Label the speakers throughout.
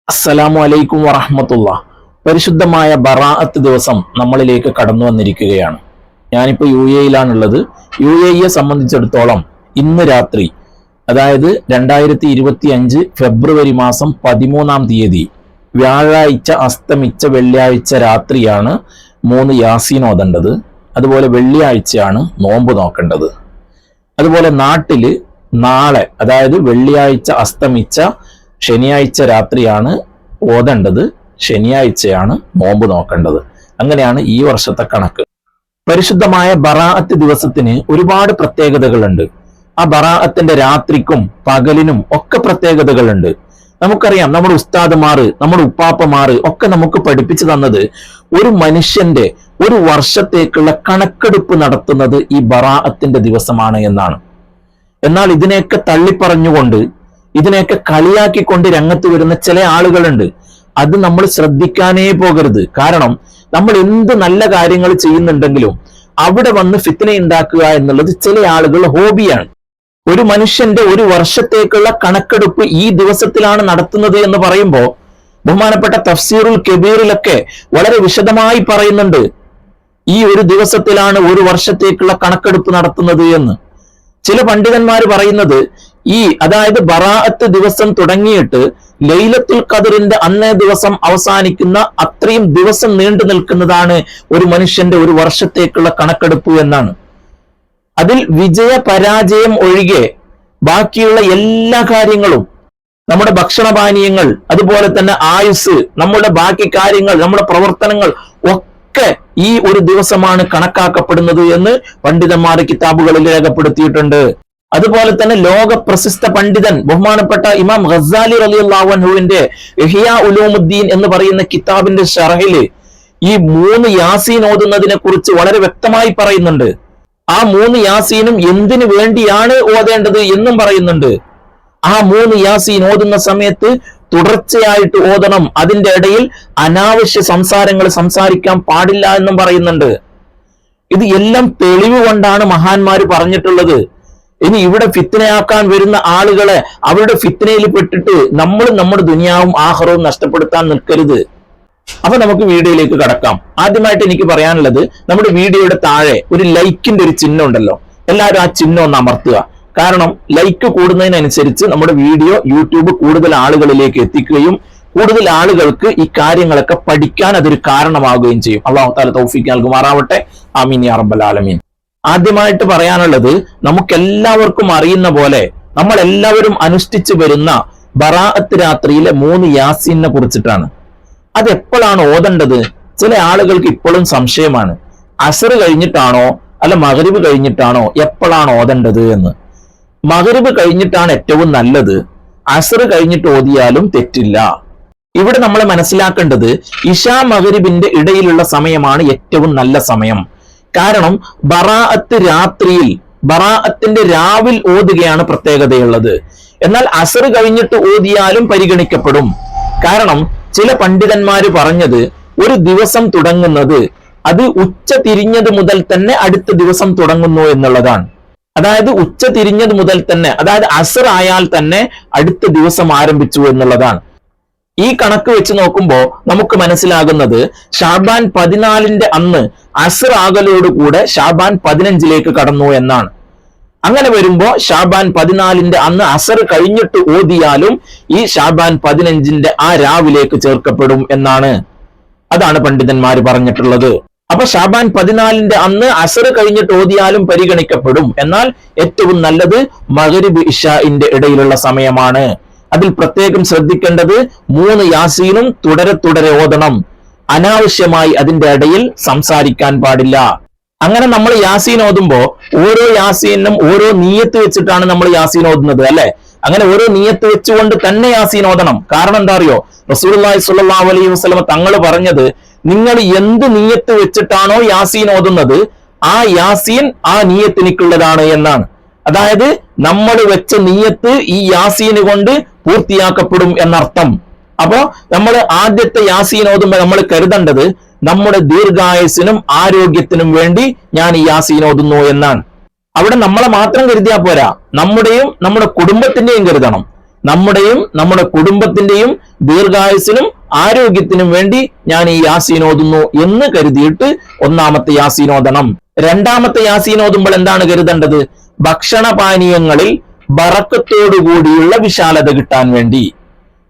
Speaker 1: അസ്സലാമു അലൈക്കും വറഹ്മത്തുള്ളാഹ്. പരിശുദ്ധമായ ബറാഅത്ത് ദിവസം നമ്മളിലേക്ക് കടന്നു വന്നിരിക്കുകയാണ്. ഞാനിപ്പോൾ UAE-യിലാണുള്ളത്. UAE-യെ സംബന്ധിച്ചിടത്തോളം ഇന്ന് രാത്രി, അതായത് 2025 ഫെബ്രുവരി മാസം 13-ാം തീയതി വ്യാഴാഴ്ച അസ്തമിച്ച വെള്ളിയാഴ്ച രാത്രിയാണ് 3 യാസീൻ ഓതേണ്ടത്. അതുപോലെ വെള്ളിയാഴ്ചയാണ് നോമ്പ് നോക്കേണ്ടത്. അതുപോലെ നാട്ടില് നാളെ, അതായത് വെള്ളിയാഴ്ച അസ്തമിച്ച ശനിയാഴ്ച രാത്രിയാണ് ഓതേണ്ടത്, ശനിയാഴ്ചയാണ് നോമ്പ് നോക്കേണ്ടത്. അങ്ങനെയാണ് ഈ വർഷത്തെ കണക്ക്. പരിശുദ്ധമായ ബറാഅത്ത് ദിവസത്തിന് ഒരുപാട് പ്രത്യേകതകളുണ്ട്. ആ ബറാഅത്തിന്റെ രാത്രിക്കും പകലിനും ഒക്കെ പ്രത്യേകതകളുണ്ട്. നമുക്കറിയാം, നമ്മുടെ ഉസ്താദുമാര്, നമ്മുടെ ഉപ്പാപ്പമാര് ഒക്കെ നമുക്ക് പഠിപ്പിച്ചു തന്നത് ഒരു മനുഷ്യന്റെ ഒരു വർഷത്തേക്കുള്ള കണക്കെടുപ്പ് നടത്തുന്നത് ഈ ബറാഅത്തിന്റെ ദിവസമാണ് എന്നാണ്. എന്നാൽ ഇതിനെയൊക്കെ തള്ളിപ്പറഞ്ഞുകൊണ്ട്, ഇതിനെയൊക്കെ കളിയാക്കിക്കൊണ്ട് രംഗത്ത് വരുന്ന ചില ആളുകളുണ്ട്. അത് നമ്മൾ ശ്രദ്ധിക്കാനേ പോകരുത്. കാരണം നമ്മൾ എന്ത് നല്ല കാര്യങ്ങൾ ചെയ്യുന്നുണ്ടെങ്കിലും അവിടെ വന്ന് ഫിത്ന ഉണ്ടാക്കുക എന്നുള്ളത് ചില ആളുകളുടെ ഹോബിയാണ്. ഒരു മനുഷ്യന്റെ ഒരു വർഷത്തേക്കുള്ള കണക്കെടുപ്പ് ഈ ദിവസത്തിലാണ് നടത്തുന്നത് എന്ന് പറയുമ്പോൾ ബഹുമാനപ്പെട്ട തഫ്സീറുൽ കബീറിലൊക്കെ വളരെ വിശദമായി പറയുന്നുണ്ട്, ഈ ഒരു ദിവസത്തിലാണ് ഒരു വർഷത്തേക്കുള്ള കണക്കെടുപ്പ് നടത്തുന്നത് എന്ന്. ചില പണ്ഡിതന്മാർ പറയുന്നത് അതായത് ബറാഅത്ത് ദിവസം തുടങ്ങിയിട്ട് ലൈലത്തുൽ ഖദറിന്റെ അന്നേ ദിവസം അവസാനിക്കുന്ന അത്രയും ദിവസം നീണ്ടു നിൽക്കുന്നതാണ് ഒരു മനുഷ്യന്റെ ഒരു വർഷത്തേക്കുള്ള കണക്കെടുപ്പ് എന്നാണ്. അതിൽ വിജയ പരാജയം ഒഴികെ ബാക്കിയുള്ള എല്ലാ കാര്യങ്ങളും, നമ്മുടെ ഭക്ഷണപാനീയങ്ങൾ, അതുപോലെ തന്നെ ആയുസ്, നമ്മുടെ ബാക്കി കാര്യങ്ങൾ, നമ്മുടെ പ്രവർത്തനങ്ങൾ ഒക്കെ ഈ ഒരു ദിവസമാണ് കണക്കാക്കപ്പെടുന്നത് എന്ന് പണ്ഡിതന്മാർ കിതാബുകളിൽ രേഖപ്പെടുത്തിയിട്ടുണ്ട്. അതുപോലെ തന്നെ ലോക പ്രശസ്ത പണ്ഡിതൻ ബഹുമാനപ്പെട്ട ഇമാം ഗസാലി റളിയല്ലാഹു അൻഹുവിന്റെ ഇഹ്യാ ഉലൂമുദ്ദീൻ എന്ന് പറയുന്ന കിതാബിന്റെ ഷറഹില് ഈ 3 യാസീൻ ഓതുന്നതിനെ കുറിച്ച് വളരെ വ്യക്തമായി പറയുന്നുണ്ട്. ആ 3 യാസീനും എന്തിനു വേണ്ടിയാണ് ഓതേണ്ടത് എന്നും പറയുന്നുണ്ട്. ആ 3 യാസീൻ ഓതുന്ന സമയത്ത് തുടർച്ചയായിട്ട് ഓതണം. അതിന്റെ ഇടയിൽ അനാവശ്യ സംസാരങ്ങൾ സംസാരിക്കാൻ പാടില്ല എന്നും പറയുന്നുണ്ട്. ഇത് എല്ലാം തെളിവ് കൊണ്ടാണ് മഹാന്മാര് പറഞ്ഞിട്ടുള്ളത്. ഇനി ഇവിടെ ഫിത്നയാക്കാൻ വരുന്ന ആളുകളെ അവരുടെ ഫിത്നയിൽ പെട്ടിട്ട് നമ്മളും നമ്മുടെ ദുനിയാവും ആഖിറവും നഷ്ടപ്പെടുത്താൻ നിൽക്കരുത്. അപ്പൊ നമുക്ക് വീഡിയോയിലേക്ക് കടക്കാം. ആദ്യമായിട്ട് എനിക്ക് പറയാനുള്ളത്, നമ്മുടെ വീഡിയോയുടെ താഴെ ഒരു ലൈക്കിന്റെ ഒരു ചിഹ്നം ഉണ്ടല്ലോ, എല്ലാവരും ആ ചിഹ്നം ഒന്ന് അമർത്തുക. കാരണം ലൈക്ക് കൂടുന്നതിനനുസരിച്ച് നമ്മുടെ വീഡിയോ യൂട്യൂബ് കൂടുതൽ ആളുകളിലേക്ക് എത്തിക്കുകയും കൂടുതൽ ആളുകൾക്ക് ഈ കാര്യങ്ങളൊക്കെ പഠിക്കാൻ അതൊരു കാരണമാവുകയും ചെയ്യും. അല്ലാഹു തആല തൗഫീഖ് നൽകുമാറാവട്ടെ. ആമീൻ യാ റബ്ബൽ ആലമീൻ. ആദ്യമായിട്ട് പറയാനുള്ളത്, നമുക്കെല്ലാവർക്കും അറിയുന്ന പോലെ നമ്മൾ എല്ലാവരും അനുഷ്ഠിച്ചു വരുന്ന ബറാഅത്ത് രാത്രിയിലെ 3 യാസീനെ കുറിച്ചിട്ടാണ്. അത് എപ്പോഴാണ് ഓതേണ്ടത്? ചില ആളുകൾക്ക് ഇപ്പോഴും സംശയമാണ്. അസ്ർ കഴിഞ്ഞിട്ടാണോ അല്ല മഗ്രിബ് കഴിഞ്ഞിട്ടാണോ എപ്പോഴാണ് ഓതേണ്ടത് എന്ന്. മഗ്രിബ് കഴിഞ്ഞിട്ടാണ് ഏറ്റവും നല്ലത്. അസ്ർ കഴിഞ്ഞിട്ട് ഓതിയാലും തെറ്റില്ല. ഇവിടെ നമ്മൾ മനസ്സിലാക്കേണ്ടത് ഇശാ മഗ്രിബിന്റെ ഇടയിലുള്ള സമയമാണ് ഏറ്റവും നല്ല സമയം. കാരണം ബറാഅത്ത് രാത്രിയിൽ, ബറാഅത്തിന്റെ രാവിൽ ഓതുകയാണ് പ്രത്യേകതയുള്ളത്. എന്നാൽ അസ്ർ കഴിഞ്ഞിട്ട് ഓതിയാലും പരിഗണിക്കപ്പെടും. കാരണം ചില പണ്ഡിതന്മാര് പറഞ്ഞത് ഒരു ദിവസം തുടങ്ങുന്നത് അത് ഉച്ച തിരിഞ്ഞത് മുതൽ തന്നെ അടുത്ത ദിവസം തുടങ്ങുന്നു എന്നുള്ളതാണ്. അതായത് ഉച്ച തിരിഞ്ഞത് മുതൽ തന്നെ, അതായത് അസ്ർ ആയാൽ തന്നെ അടുത്ത ദിവസം ആരംഭിച്ചു എന്നുള്ളതാണ്. ഈ കണക്ക് വെച്ച് നോക്കുമ്പോൾ നമുക്ക് മനസ്സിലാകുന്നത് ഷാബാൻ 14 അന്ന് അസ്ർ ആകലോടുകൂടെ ഷാബാൻ 15 കടന്നു എന്നാണ്. അങ്ങനെ വരുമ്പോ ഷാബാൻ 14 അന്ന് അസ്ർ കഴിഞ്ഞിട്ട് ഓതിയാലും ഈ ഷാബാൻ 15 ആ രാവിലേക്ക് ചേർക്കപ്പെടും എന്നാണ്. അതാണ് പണ്ഡിതന്മാർ പറഞ്ഞിട്ടുള്ളത്. അപ്പൊ ഷാബാൻ 14 അന്ന് അസ്ർ കഴിഞ്ഞിട്ട് ഓതിയാലും പരിഗണിക്കപ്പെടും. എന്നാൽ ഏറ്റവും നല്ലത് മഗ്രിബ് ഇശാഇന്റെ ഇടയിലുള്ള സമയമാണ്. അതിൽ പ്രത്യേകം ശ്രദ്ധിക്കേണ്ടത് 3 യാസീനും തുടരെ ഓതണം. അനാവശ്യമായി അതിന്റെ ഇടയിൽ സംസാരിക്കാൻ പാടില്ല. അങ്ങനെ നമ്മൾ യാസീൻ ഓതുമ്പോ ഓരോ യാസീനും ഓരോ നിയ്യത്ത് വെച്ചിട്ടാണ് നമ്മൾ യാസീൻ ഓതുന്നത്, അല്ലെ? അങ്ങനെ ഓരോ നിയ്യത്ത് വെച്ചുകൊണ്ട് തന്നെ യാസീൻ ഓതണം. കാരണം എന്താ അറിയോ? റസൂലുള്ളാഹി സ്വല്ലല്ലാഹു അലൈഹി വസല്ലം തങ്ങൾ പറഞ്ഞത്, നിങ്ങൾ എന്ത് നിയ്യത്ത് വെച്ചിട്ടാണോ യാസീൻ ഓതുന്നത് ആ യാസീൻ ആ നിയ്യത്തിനുള്ളതാണ് എന്നാണ്. അതായത് നമ്മൾ വെച്ച നിയ്യത്ത് ഈ യാസീന് കൊണ്ട് പൂർത്തിയാക്കപ്പെടും എന്നർത്ഥം. അപ്പോ നമ്മൾ ആദ്യത്തെ യാസീൻ ഓതുമ്പോൾ നമ്മൾ കരുതേണ്ടത് നമ്മുടെ ദീർഘായുസിനും ആരോഗ്യത്തിനും വേണ്ടി ഞാൻ ഈ യാസീൻ ഓതുന്നു എന്നാണ്. അവിടെ നമ്മളെ മാത്രം കരുതിയാൽ പോരാ, നമ്മുടെയും നമ്മുടെ കുടുംബത്തിന്റെയും കരുതണം. നമ്മുടെയും നമ്മുടെ കുടുംബത്തിന്റെയും ദീർഘായുസിനും ആരോഗ്യത്തിനും വേണ്ടി ഞാൻ ഈ യാസീൻ ഓതുന്നു എന്ന് കരുതിയിട്ട് ഒന്നാമത്തെ യാസീൻ ഓതണം. രണ്ടാമത്തെ യാസീൻ ഓതുമ്പോൾ എന്താണ് കരുതേണ്ടത്? ഭക്ഷണപാനീയങ്ങളിൽ ബറക്കത്തോടുകൂടിയുള്ള വിശാലത കിട്ടാൻ വേണ്ടി,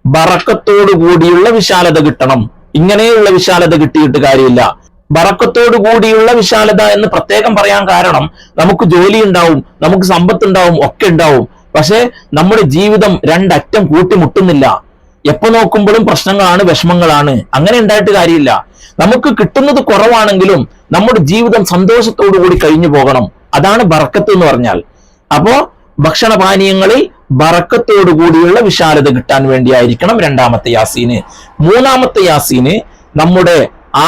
Speaker 1: ബറക്കത്തോടുകൂടിയുള്ള വിശാലത കിട്ടണം. ഇങ്ങനെയുള്ള വിശാലത കിട്ടിയിട്ട് കാര്യമില്ല. ബറക്കത്തോടു കൂടിയുള്ള വിശാലത എന്ന് പ്രത്യേകം പറയാൻ കാരണം, നമുക്ക് ജോലി ഉണ്ടാവും, നമുക്ക് സമ്പത്ത് ഉണ്ടാവും, ഒക്കെ ഉണ്ടാവും. പക്ഷെ നമ്മുടെ ജീവിതം രണ്ടറ്റം കൂട്ടിമുട്ടുന്നില്ല. എപ്പോ നോക്കുമ്പോഴും പ്രശ്നങ്ങളാണ്, വിഷമങ്ങളാണ്. അങ്ങനെ ഉണ്ടായിട്ട് കാര്യമില്ല. നമുക്ക് കിട്ടുന്നത് കുറവാണെങ്കിലും നമ്മുടെ ജീവിതം സന്തോഷത്തോടു കൂടി കഴിഞ്ഞു പോകണം. അതാണ് ബറക്കത്ത് എന്ന് പറഞ്ഞാൽ. അപ്പോ ഭക്ഷണപാനീയങ്ങളിൽ ബറക്കത്തോടു കൂടിയുള്ള വിശാലത കിട്ടാൻ വേണ്ടിയായിരിക്കണം രണ്ടാമത്തെ യാസീന്. മൂന്നാമത്തെ യാസീന് നമ്മുടെ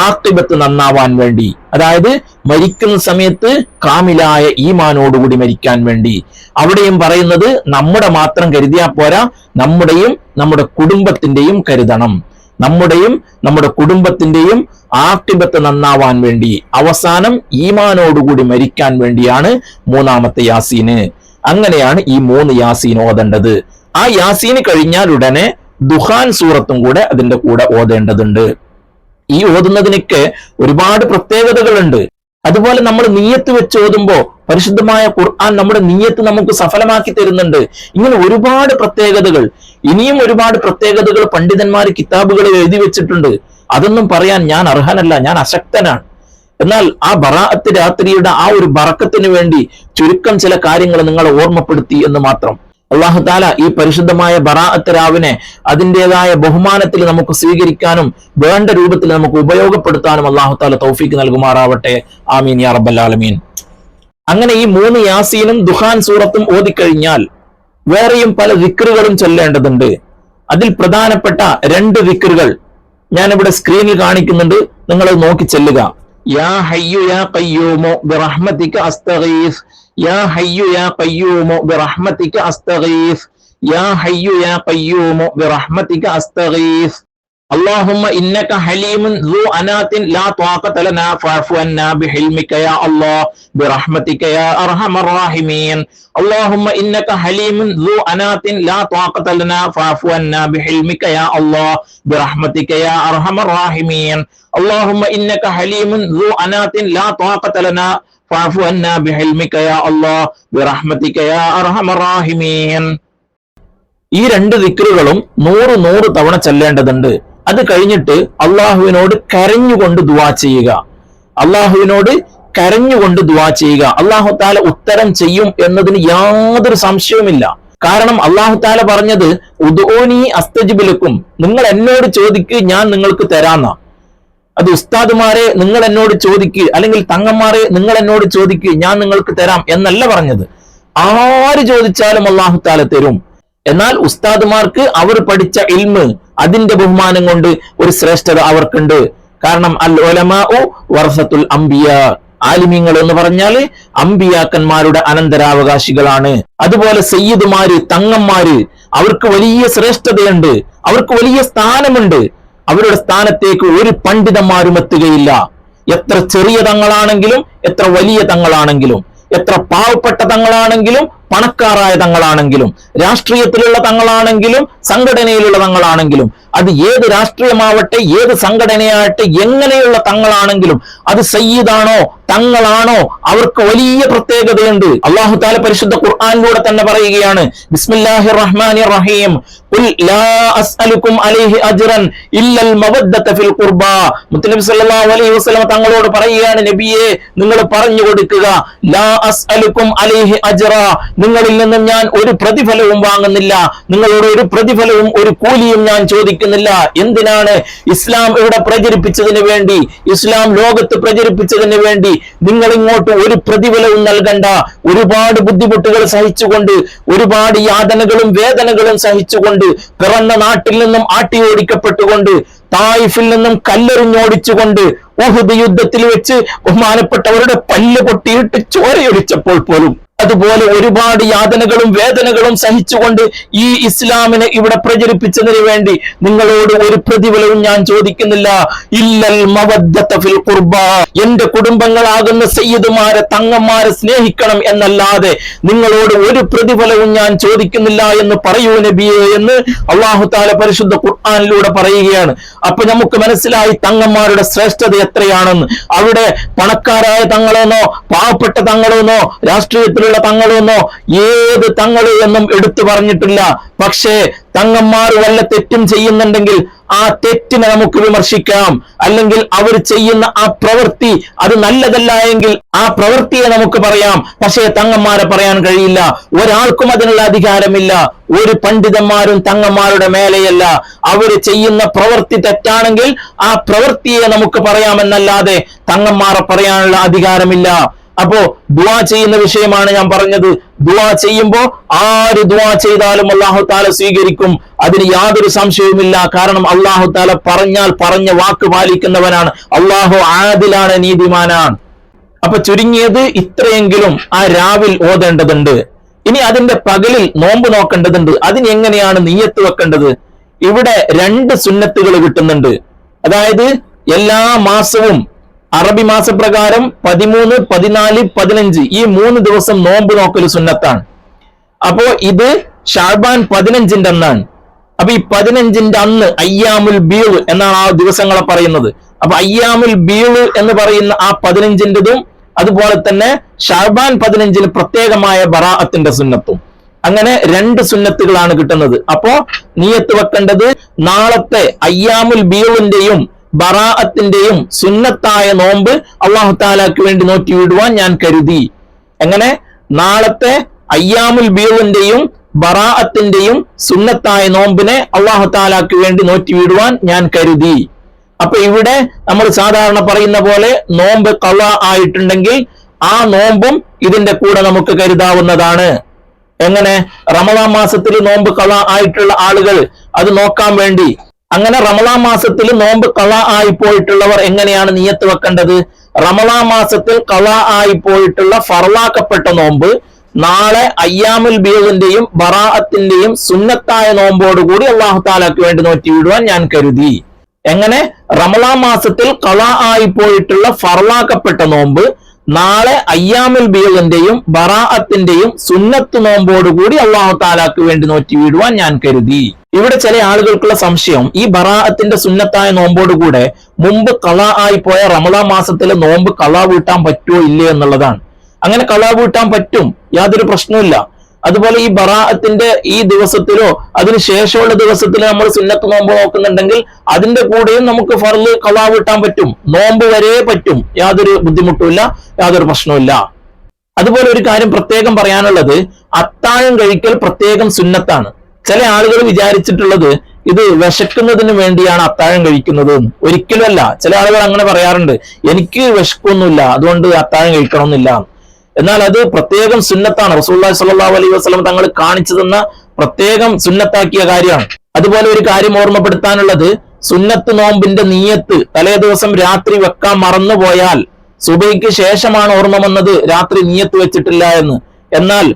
Speaker 1: ആഖിബത്ത് നന്നാവാൻ വേണ്ടി, അതായത് മരിക്കുന്ന സമയത്ത് കാമിലായ ഈമാനോടുകൂടി മരിക്കാൻ വേണ്ടി. അവിടെയും പറയുന്നത് നമ്മുടെ മാത്രം കരുതിയാൽ പോരാ, നമ്മുടെയും നമ്മുടെ കുടുംബത്തിന്റെയും കരുതണം. നമ്മുടെയും നമ്മുടെ കുടുംബത്തിന്റെയും ആഖിബത്ത് നന്നാവാൻ വേണ്ടി, അവസാനം ഈമാനോടുകൂടി മരിക്കാൻ വേണ്ടിയാണ് മൂന്നാമത്തെ യാസീന്. അങ്ങനെയാണ് ഈ 3 യാസീൻ ഓതേണ്ടത്. ആ യാസീന് കഴിഞ്ഞാൽ ഉടനെ ദുഹാൻ സൂറത്തും കൂടെ അതിന്റെ കൂടെ ഓതേണ്ടതുണ്ട്. ഈ ഓതുന്നതിനൊക്കെ ഒരുപാട് പ്രത്യേകതകളുണ്ട്. അതുപോലെ നമ്മൾ നിയ്യത്ത് വെച്ച് ഓതുമ്പോ പരിശുദ്ധമായ ഖുർആൻ നമ്മുടെ നിയ്യത്ത് നമുക്ക് സഫലമാക്കി തരുന്നുണ്ട്. ഇങ്ങനെ ഒരുപാട് പ്രത്യേകതകൾ, ഇനിയും ഒരുപാട് പ്രത്യേകതകൾ പണ്ഡിതന്മാർ കിതാബുകളിൽ എഴുതി വെച്ചിട്ടുണ്ട്. അതൊന്നും പറയാൻ ഞാൻ അർഹനല്ല, ഞാൻ അശക്തനാണ്. എന്നാൽ ആ ബറാഅത്ത് രാത്രിയുടെ ആ ഒരു ബറക്കത്തിന് വേണ്ടി ചുരുക്കം ചില കാര്യങ്ങൾ നിങ്ങളെ ഓർമ്മപ്പെടുത്തി എന്ന് മാത്രം. അല്ലാഹു തആല ഈ പരിശുദ്ധമായ ബറാഅത്ത് രാവിനെ അതിൻ്റെതായ ബഹുമാനത്തിൽ നമുക്ക് സ്വീകരിക്കാനും വേണ്ട രൂപത്തിൽ നമുക്ക് ഉപയോഗപ്പെടുത്താനും അല്ലാഹു തആല തൗഫീക്ക് നൽകുമാറാവട്ടെ. ആമീൻ യാ റബ്ബൽ ആലമീൻ. അങ്ങനെ ഈ 3 യാസീനും ദുഹാൻ സൂറത്തും ഓതിക്കഴിഞ്ഞാൽ വേറെയും പല ദിക്റുകളും ചൊല്ലേണ്ടതുണ്ട്. അതിൽ പ്രധാനപ്പെട്ട 2 ദിക്റുകൾ ഞാനിവിടെ സ്ക്രീനിൽ കാണിക്കുന്നുണ്ട്, നിങ്ങൾ നോക്കി ചെല്ലുക. യാ ഹയ്യു യാ ഖയ്യൂമു ബിറഹ്മതിക അസ്തഗീസ്, യാ ഹയ്യു യാ ഖയ്യൂമു ബിറഹ്മതിക അസ്തഗീസ്, യാ ഹയ്യു യാ ഖയ്യൂമു ബിറഹ്മതിക അസ്തഗീസ്. اللهم إنك حليم ذو أنات لا طاقة لنا فاعف عنا بحلمك يا الله برحمتك يا أرحم الراحمين. اللهم إنك حليم ذو أنات لا طاقة لنا فاعف عنا بحلمك يا الله برحمتك يا أرحم الراحمين. اللهم إنك حليم ذو أنات لا طاقة لنا فاعف عنا بحلمك يا الله برحمتك يا أرحم الراحمين. ഈ 2 ദിക്റുകളും 100 തവണ ചൊല്ലേണ്ടതുണ്ട്. അത് കഴിഞ്ഞിട്ട് അള്ളാഹുവിനോട് കരഞ്ഞുകൊണ്ട് ദുആ ചെയ്യുക. അള്ളാഹുവിനോട് കരഞ്ഞുകൊണ്ട് ദുആ ചെയ്യുക. അല്ലാഹു തആല ഉത്തരം ചെയ്യും എന്നതിന് യാതൊരു സംശയവുമില്ല. കാരണം അല്ലാഹു തആല പറഞ്ഞത് ഉദ്ഊനി അസ്തജിബ് ലക്കും, നിങ്ങൾ എന്നോട് ചോദിക്ക് ഞാൻ നിങ്ങൾക്ക് തരാന്ന. അത് ഉസ്താദുമാരെ നിങ്ങൾ എന്നോട് ചോദിക്ക്, അല്ലെങ്കിൽ തങ്ങന്മാരെ നിങ്ങൾ എന്നോട് ചോദിക്ക് ഞാൻ നിങ്ങൾക്ക് തരാം എന്നല്ല പറഞ്ഞത്. ആര് ചോദിച്ചാലും അല്ലാഹു തആല തരും. എന്നാൽ ഉസ്താദുമാർക്ക് അവർ പഠിച്ച ഇൽമ് അതിന്റെ ബഹുമാനം കൊണ്ട് ഒരു ശ്രേഷ്ഠത അവർക്കുണ്ട്. കാരണം അൽ ഉലമാഉ വറസത്തുൽ അംബിയാ, ആലിമീങ്ങൾ എന്ന് പറഞ്ഞാൽ അമ്പിയാക്കന്മാരുടെ അനന്തരാവകാശികളാണ്. അതുപോലെ സയ്യിദുമാര്, തങ്ങന്മാര്, അവർക്ക് വലിയ ശ്രേഷ്ഠതയുണ്ട്, അവർക്ക് വലിയ സ്ഥാനമുണ്ട്. അവരുടെ സ്ഥാനത്തേക്ക് ഒരു പണ്ഡിതന്മാരും എത്തുകയില്ല. എത്ര ചെറിയ തങ്ങളാണെങ്കിലും, എത്ര വലിയ തങ്ങളാണെങ്കിലും, എത്ര പാവപ്പെട്ട തങ്ങളാണെങ്കിലും, പണക്കാരായ തങ്ങളാണെങ്കിലും, രാഷ്ട്രീയത്തിലുള്ള തങ്ങളാണെങ്കിലും, സംഘടനയിലുള്ള തങ്ങളാണെങ്കിലും, അത് ഏത് രാഷ്ട്രീയമാവട്ടെ, ഏത് സംഘടനയാവട്ടെ, എങ്ങനെയുള്ള തങ്ങളാണെങ്കിലും, അത് സയ്യിദാണോ തങ്ങളാണോ, അവർക്ക് വലിയ പ്രത്യേകതയുണ്ട്. അല്ലാഹു തആല പരിശുദ്ധ ഖുർആനിലൂടെ തന്നെ പറയുകയാണ്, ബിസ്മില്ലാഹിർ റഹ്മാനിർ റഹീം, ഖുൽ ലാ അസ്അലുക്കും അലൈഹി അജ്റൻ ഇല്ലൽ മവദ്ദത ഫിൽ ഖുർബാ. മുത്തനബി സല്ലല്ലാഹു അലൈഹി വസല്ലം തങ്ങളോട് പറയുകയാണ്, നബിയെ നിങ്ങൾ പറഞ്ഞു കൊടുക്കുക, ലാ അസ്അലുക്കും അലൈഹി അജ്റ, നിങ്ങളിൽ നിന്നും ഞാൻ ഒരു പ്രതിഫലവും വാങ്ങുന്നില്ല, നിങ്ങളോട് ഒരു പ്രതിഫലവും ഒരു കൂലിയും ഞാൻ ചോദിക്കുന്നില്ല. എന്തിനാണ്? ഇസ്ലാം ഇവിടെ പ്രചരിപ്പിച്ചതിന് വേണ്ടി, ഇസ്ലാം ലോകത്ത് പ്രചരിപ്പിച്ചതിന് വേണ്ടി നിങ്ങൾ ഇങ്ങോട്ട് ഒരു പ്രതിഫലവും നൽകണ്ട. ഒരുപാട് ബുദ്ധിമുട്ടുകൾ സഹിച്ചുകൊണ്ട്, ഒരുപാട് യാതനകളും വേദനകളും സഹിച്ചുകൊണ്ട്, പിറന്ന നാട്ടിൽ നിന്നും ആട്ടിയോടിക്കപ്പെട്ടുകൊണ്ട്, തായിഫിൽ നിന്നും കല്ലെറിഞ്ഞോടിച്ചുകൊണ്ട്, ഉഹുദ് യുദ്ധത്തിൽ വെച്ച് ബഹുമാനപ്പെട്ടവരുടെ പല്ല് പൊട്ടിയിട്ട് ചോരയൊലിച്ചപ്പോൾ പോലും അതുപോലെ ഒരുപാട് യാതനകളും വേദനകളും സഹിച്ചുകൊണ്ട് ഈ ഇസ്ലാമിനെ ഇവിടെ പ്രചരിപ്പിച്ചതിന് വേണ്ടി നിങ്ങളോട് ഒരു പ്രതിഫലവും ഞാൻ ചോദിക്കുന്നില്ല. ഇല്ലൽ മവദ്ദത ഫിൽ ഖുർബ, എന്റെ കുടുംബങ്ങളാകുന്ന സയ്യിദുമാരെ തങ്ങന്മാരെ സ്നേഹിക്കണം എന്നല്ലാതെ നിങ്ങളോട് ഒരു പ്രതിഫലവും ഞാൻ ചോദിക്കുന്നില്ല എന്ന് പറയൂ നബിയെ എന്ന് അല്ലാഹു തആല പരിശുദ്ധ ഖുർആനിലൂടെ പറയുകയാണ്. അപ്പൊ നമുക്ക് മനസ്സിലായി തങ്ങന്മാരുടെ ശ്രേഷ്ഠത എത്രയാണെന്ന്. അവിടെ പണക്കാരായ തങ്ങളെന്നോ പാവപ്പെട്ട തങ്ങളെന്നോ രാഷ്ട്രീയത്തിലുള്ള തങ്ങളെന്നോ ഏത് തങ്ങള് എന്നും എടുത്തു പറഞ്ഞിട്ടില്ല. പക്ഷേ തങ്ങന്മാർ വല്ല തെറ്റും ചെയ്യുന്നുണ്ടെങ്കിൽ ആ തെറ്റിനെ നമുക്ക് വിമർശിക്കാം, അല്ലെങ്കിൽ അവർ ചെയ്യുന്ന ആ പ്രവൃത്തി അത് നല്ലതല്ല എങ്കിൽ ആ പ്രവൃത്തിയെ നമുക്ക് പറയാം. പക്ഷേ തങ്ങന്മാരെ പറയാൻ കഴിയില്ല. ഒരാൾക്കും അതിനുള്ള അധികാരമില്ല. ഒരു പണ്ഡിതന്മാരും തങ്ങന്മാരുടെ മേലെയല്ല. അവര് ചെയ്യുന്ന പ്രവൃത്തി തെറ്റാണെങ്കിൽ ആ പ്രവൃത്തിയെ നമുക്ക് പറയാമെന്നല്ലാതെ തങ്ങന്മാരെ പറയാനുള്ള അധികാരമില്ല. അപ്പോ ദുആ ചെയ്യുന്ന വിഷയമാണ് ഞാൻ പറഞ്ഞത്. ദുആ ചെയ്യുമ്പോ ആര് ദുആ ചെയ്താലും അല്ലാഹു തആല സ്വീകരിക്കും, അതിന് യാതൊരു സംശയവുമില്ല. കാരണം അല്ലാഹു തആല പറഞ്ഞാൽ പറഞ്ഞ വാക്ക് പാലിക്കുന്നവനാണ്. അല്ലാഹു ആദിലാണ്, നീതിമാനാണ്. അപ്പൊ ചുരുങ്ങിയത് ഇത്രയെങ്കിലും ആ രാവിൽ ഓതേണ്ടതുണ്ട്. ഇനി അതിന്റെ പകലിൽ നോമ്പ് നോക്കേണ്ടതുണ്ട്. അതിന് എങ്ങനെയാണ് നിയ്യത്ത് വെക്കേണ്ടത്? ഇവിടെ 2 സുന്നത്തുകൾ കിട്ടുന്നുണ്ട്. അതായത് എല്ലാ മാസവും അറബി മാസപ്രകാരം 13, 14, 15 ഈ 3 ദിവസം നോമ്പ് നോക്കൽ സുന്നത്താണ്. അപ്പോ ഇത് ഷഅബാൻ 15ന്റെ അന്നാണ്. അപ്പൊ ഈ 15ന്റെ അന്ന് അയ്യാമുൽ ബീള് എന്നാണ് ആ ദിവസങ്ങളെ പറയുന്നത്. അപ്പൊ അയ്യാമുൽ ബീള് എന്ന് പറയുന്ന ആ 15ന്റെതും അതുപോലെ തന്നെ ഷഅബാൻ 15ന് പ്രത്യേകമായ ബറാഅത്തിന്റെ സുന്നത്തും, അങ്ങനെ 2 സുന്നത്തുകളാണ് കിട്ടുന്നത്. അപ്പോ നിയ്യത്ത് വെക്കേണ്ടത് നാളത്തെ അയ്യാമുൽ ബീളിന്റെയും ബറാഅത്തിന്റെയും സുന്നത്തായ നോമ്പ് അല്ലാഹു തആലക്ക് വേണ്ടി നോറ്റി വിടുവാൻ ഞാൻ കരുതി. എങ്ങനെ? നാളത്തെ അയ്യാമുൽ ബീളിന്റെയും ബറാഅത്തിന്റെയും സുന്നത്തായ നോമ്പിനെ അല്ലാഹു തആലക്ക് വേണ്ടി നോറ്റി വിടുവാൻ ഞാൻ കരുതി. അപ്പൊ ഇവിടെ നമ്മൾ സാധാരണ പറയുന്ന പോലെ നോമ്പ് ഖളാ ആയിട്ടുണ്ടെങ്കിൽ ആ നോമ്പും ഇതിന്റെ കൂടെ നമുക്ക് കരുതാവുന്നതാണ്. എങ്ങനെ? റമളാൻ മാസത്തിൽ നോമ്പ് ഖളാ ആയിട്ടുള്ള ആളുകൾ അത് നോക്കാൻ വേണ്ടി, അങ്ങനെ റമളാൻ മാസത്തിൽ നോമ്പ് ഖളാ ആയി പോയിട്ടുള്ളവർ എങ്ങനെയാണ് നിയ്യത്ത് വെക്കേണ്ടത്? റമളാൻ മാസത്തിൽ ഖളാ ആയി പോയിട്ടുള്ള ഫർളാക്കപ്പെട്ട നോമ്പ് നാളെ അയ്യാമുൽ ബീളിന്റെയും ബറാഅത്തിന്റെയും സുന്നത്തായ നോമ്പോടുകൂടി അല്ലാഹു തആലക്ക് വേണ്ടി നോറ്റി വിടുവാൻ ഞാൻ കരുതി. എങ്ങനെ? റമളാൻ മാസത്തിൽ ഖളാ ആയി പോയിട്ടുള്ള ഫർളാക്കപ്പെട്ട നോമ്പ് നാളെ അയ്യാമുൽ ബീളിന്റെയും ബറാഅത്തിന്റെയും സുന്നത്ത് നോമ്പോടുകൂടി അല്ലാഹു തആലക്ക് വേണ്ടി നോറ്റി വിടുവാൻ ഞാൻ കരുതി. ഇവിടെ ചില ആളുകൾക്കുള്ള സംശയം, ഈ ബറാഅത്തിന്റെ സുന്നത്തായ നോമ്പോടുകൂടെ മുമ്പ് ഖളാ ആയി പോയ റമളാൻ മാസത്തിലെ നോമ്പ് ഖളാ വീട്ടാൻ പറ്റുമോ ഇല്ലേ എന്നുള്ളതാണ്. അങ്ങനെ ഖളാ വീട്ടാൻ പറ്റും, യാതൊരു പ്രശ്നവുമില്ല. അതുപോലെ ഈ ബറാഅത്തിന്റെ ഈ ദിവസത്തിലോ അതിന് ശേഷമുള്ള ദിവസത്തിലോ നമ്മൾ സുന്നത്ത് നോമ്പ് നോക്കുന്നുണ്ടെങ്കിൽ അതിന്റെ കൂടെയും നമുക്ക് ഫർള് ഖളാ വീട്ടാൻ പറ്റും. നോമ്പ് വരെ പറ്റും, യാതൊരു ബുദ്ധിമുട്ടുമില്ല, യാതൊരു പ്രശ്നവുമില്ല. അതുപോലെ ഒരു കാര്യം പ്രത്യേകം പറയാനുള്ളത്, അത്താഴം കഴിക്കൽ പ്രത്യേകം സുന്നത്താണ്. ചില ആളുകൾ വിചാരിച്ചിട്ടുള്ളത് ഇത് വിശക്കുന്നതിന് വേണ്ടിയാണ് അത്താഴം കഴിക്കുന്നത് എന്ന്. ഒരിക്കലുമല്ല. ചില ആളുകൾ അങ്ങനെ പറയാറുണ്ട്, എനിക്ക് വിശക്കൊന്നുമില്ല അതുകൊണ്ട് അത്താഴം കഴിക്കണമെന്നില്ല. എന്നാൽ അത് പ്രത്യേകം സുന്നത്താണ്. റസൂലുള്ളാഹി സ്വല്ലല്ലാഹു അലൈഹി വസല്ലം തങ്ങൾ കാണിച്ചു തന്ന പ്രത്യേകം സുന്നത്താക്കിയ കാര്യമാണ്. അതുപോലെ ഒരു കാര്യം ഓർമ്മപ്പെടുത്താനുള്ളത്, സുന്നത്ത് നോമ്പിന്റെ നിയ്യത്ത് തലേ ദിവസം രാത്രി വെക്കാൻ മറന്നുപോയാൽ സുബഹിക്ക് ശേഷമാണ് ഓർമ്മ വന്നത് രാത്രി നിയ്യത്ത് വെച്ചിട്ടില്ല എന്ന്. എന്നാൽ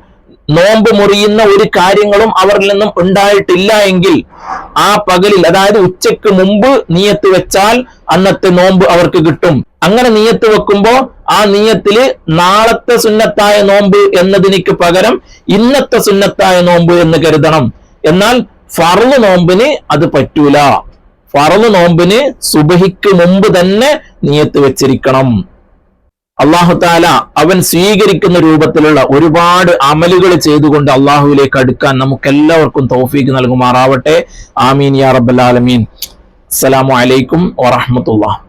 Speaker 1: നോമ്പ് മുറിയുന്ന ഒരു കാര്യങ്ങളും അവരിൽ നിന്നും ഉണ്ടായിട്ടില്ല എങ്കിൽ ആ പകലിൽ, അതായത് ഉച്ചയ്ക്ക് മുമ്പ് നിയ്യത്ത് വെച്ചാൽ അന്നത്തെ നോമ്പ് അവർക്ക് കിട്ടും. അങ്ങനെ നിയ്യത്ത് വെക്കുമ്പോ ആ നിയ്യത്തില് നാളത്തെ സുന്നത്തായ നോമ്പ് എന്നതിന് പകരം ഇന്നത്തെ സുന്നത്തായ നോമ്പ് എന്ന് കരുതണം. എന്നാൽ ഫർള് നോമ്പിന് അത് പറ്റൂല. ഫർള് നോമ്പിന് സുബഹിക്ക് മുമ്പ് തന്നെ നിയ്യത്ത് വെച്ചിരിക്കണം. അല്ലാഹു തആല അവൻ സ്വീകരിക്കുന്ന രൂപത്തിലുള്ള ഒരുപാട് അമലുകൾ ചെയ്തുകൊണ്ട് അല്ലാഹുവിലേക്ക് അടുക്കാൻ നമുക്കെല്ലാവർക്കും തൗഫീഖ് നൽകുമാറാവട്ടെ. ആമീൻ യാ റബ്ബൽ ആലമീൻ. അസ്സലാമു അലൈക്കും വറഹ്മത്തുള്ളാഹി.